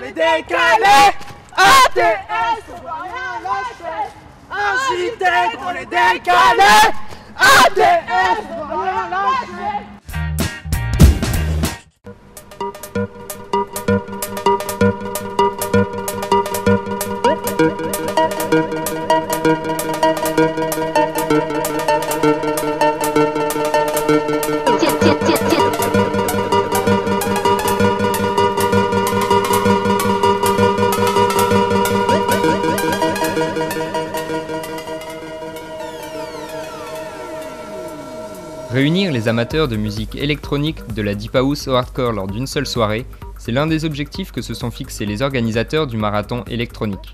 les décalés. ATS, on va rien lâcher. Incité pour les décalés. ATS, on va rien lâcher. Réunir les amateurs de musique électronique, de la deep house au hardcore lors d'une seule soirée, c'est l'un des objectifs que se sont fixés les organisateurs du marathon électronique.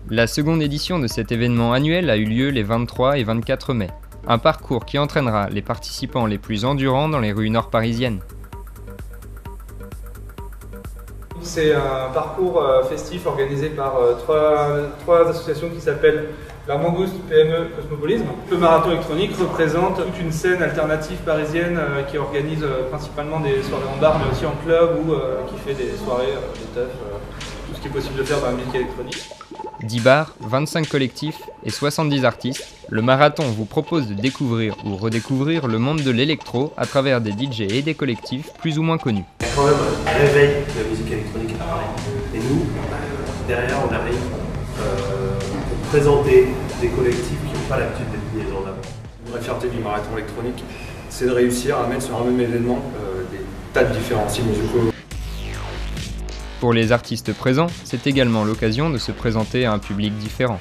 La seconde édition de cet événement annuel a eu lieu les 23 et 24 mai, un parcours qui entraînera les participants les plus endurants dans les rues nord parisiennes. C'est un parcours festif organisé par trois associations qui s'appellent La Mangouste, PME, Cosmopolisme. Le marathon électronique représente toute une scène alternative parisienne qui organise principalement des soirées en bar mais aussi en club ou qui fait des soirées, des teufs, tout ce qui est possible de faire dans la musique électronique. 10 bars, 25 collectifs et 70 artistes, le marathon vous propose de découvrir ou redécouvrir le monde de l'électro à travers des DJ et des collectifs plus ou moins connus. Il y a quand même un réveil de la musique électronique à Paris. Et nous, derrière, on arrive pour présenter des collectifs qui n'ont pas l'habitude d'être mis en avant. Une vraie fierté du marathon électronique, c'est de réussir à mettre sur un même événement des tas de différents styles musicaux. Pour les artistes présents, c'est également l'occasion de se présenter à un public différent.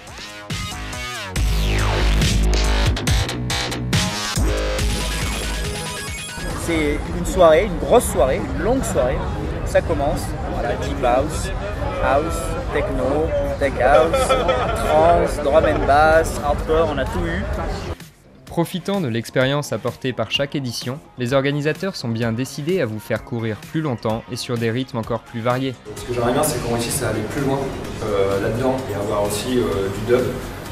C'est une soirée, une grosse soirée, une longue soirée. Ça commence, voilà, deep house, house, techno, tech house, trance, drum and bass, hardcore, on a tout eu. Profitant de l'expérience apportée par chaque édition, les organisateurs sont bien décidés à vous faire courir plus longtemps et sur des rythmes encore plus variés. Ce que j'aimerais bien, c'est qu'on réussisse à aller plus loin là-dedans et avoir aussi du dub,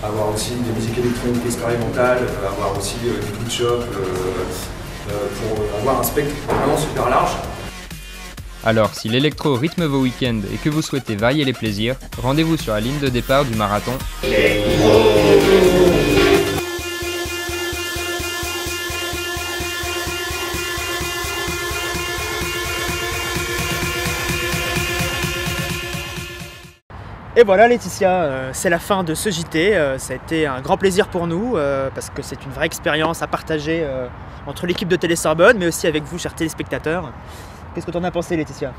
avoir aussi des musiques électroniques expérimentales, avoir aussi du beat shop, pour avoir un spectre vraiment super large. Alors, si l'électro rythme vos week-ends et que vous souhaitez varier les plaisirs, rendez-vous sur la ligne de départ du marathon. Et voilà Laetitia, c'est la fin de ce JT, ça a été un grand plaisir pour nous parce que c'est une vraie expérience à partager entre l'équipe de Télé Sorbonne mais aussi avec vous chers téléspectateurs. Qu'est-ce que tu en as pensé Laetitia?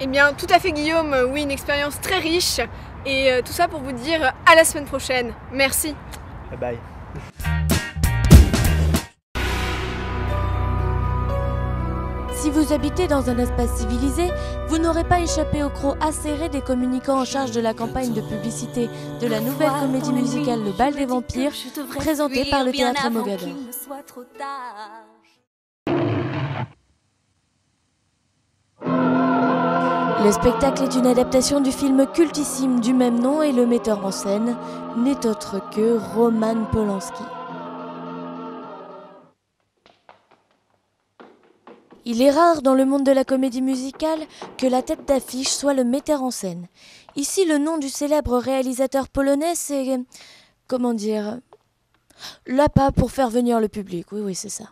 Eh bien tout à fait Guillaume, oui une expérience très riche et tout ça pour vous dire à la semaine prochaine. Merci. Bye bye. Si vous habitez dans un espace civilisé, vous n'aurez pas échappé au croc acéré des communicants en charge de la campagne de publicité de la nouvelle comédie musicale Le Bal des Vampires, présentée par le Théâtre Mogador. Le spectacle est une adaptation du film cultissime du même nom et le metteur en scène n'est autre que Roman Polanski. Il est rare dans le monde de la comédie musicale que la tête d'affiche soit le metteur en scène. Ici, le nom du célèbre réalisateur polonais, c'est... comment dire... l'appât pour faire venir le public. Oui, c'est ça.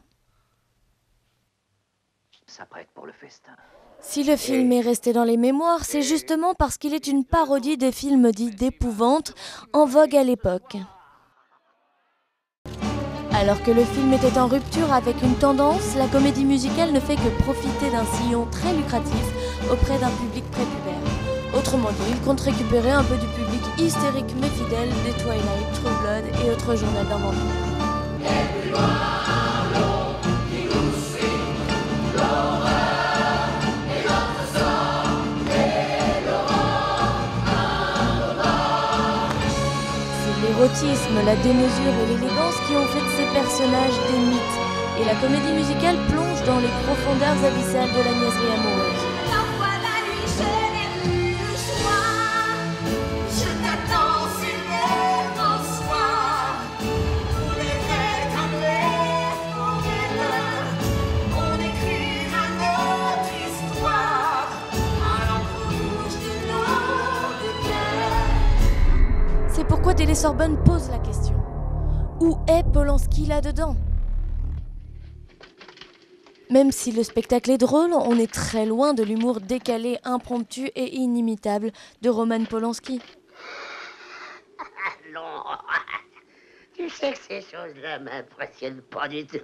Ça prête pour le festin. Si le film est resté dans les mémoires, c'est justement parce qu'il est une parodie des films dits d'épouvante en vogue à l'époque. Alors que le film était en rupture avec une tendance, la comédie musicale ne fait que profiter d'un sillon très lucratif auprès d'un public prépubère. Autrement dit, il compte récupérer un peu du public hystérique mais fidèle des Twilight, True Blood et autres journaux d'un vampire. L'érotisme, la démesure et l'élégance qui ont fait de ces personnages des mythes. Et la comédie musicale plonge dans les profondeurs abyssales de la niaiserie amoureuse. Parfois la nuit, je n'ai plus le choix. Je t'attends sur le grand soir. On est vrai comme les fourguettes. On écrira notre histoire. À l'encre rouge Télé-Sorbonne pose la question. Où est Polanski là-dedans ? Même si le spectacle est drôle, on est très loin de l'humour décalé, impromptu et inimitable de Roman Polanski. Non, tu sais que ces choses-là m'impressionnent pas du tout.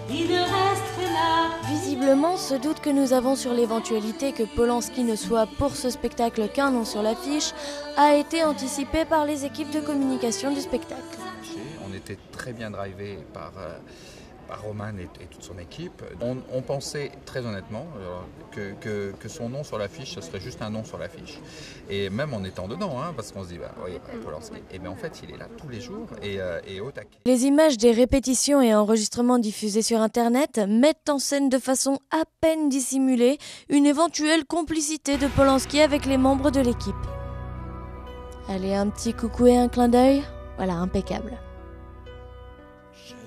Il ne reste là. Visiblement, ce doute que nous avons sur l'éventualité que Polanski ne soit pour ce spectacle qu'un nom sur l'affiche a été anticipé par les équipes de communication du spectacle. On était très bien drivé par Roman et toute son équipe. On pensait très honnêtement que son nom sur l'affiche, ce serait juste un nom sur l'affiche. Et même en étant dedans, parce qu'on se dit, oui, Polanski. Et bien en fait, il est là tous les jours et au taquet. Les images des répétitions et enregistrements diffusés sur Internet mettent en scène de façon à peine dissimulée une éventuelle complicité de Polanski avec les membres de l'équipe. Allez, un petit coucou et un clin d'œil, voilà, impeccable.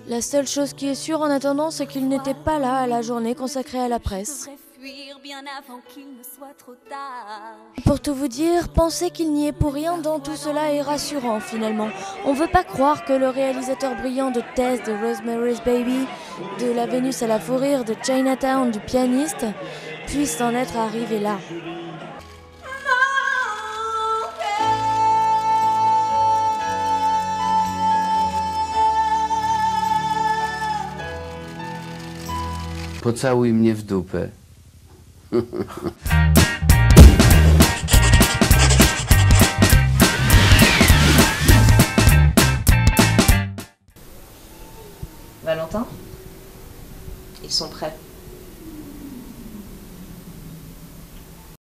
La seule chose qui est sûre en attendant, c'est qu'il n'était pas là à la journée consacrée à la presse. Pour tout vous dire, penser qu'il n'y est pour rien dans tout cela est rassurant finalement. On veut pas croire que le réalisateur brillant de Tess, de Rosemary's Baby, de La Vénus à la fourrure, de Chinatown, du pianiste, puisse en être arrivé là. Pocałuj mnie w dupę. Valentin, ils sont prêts.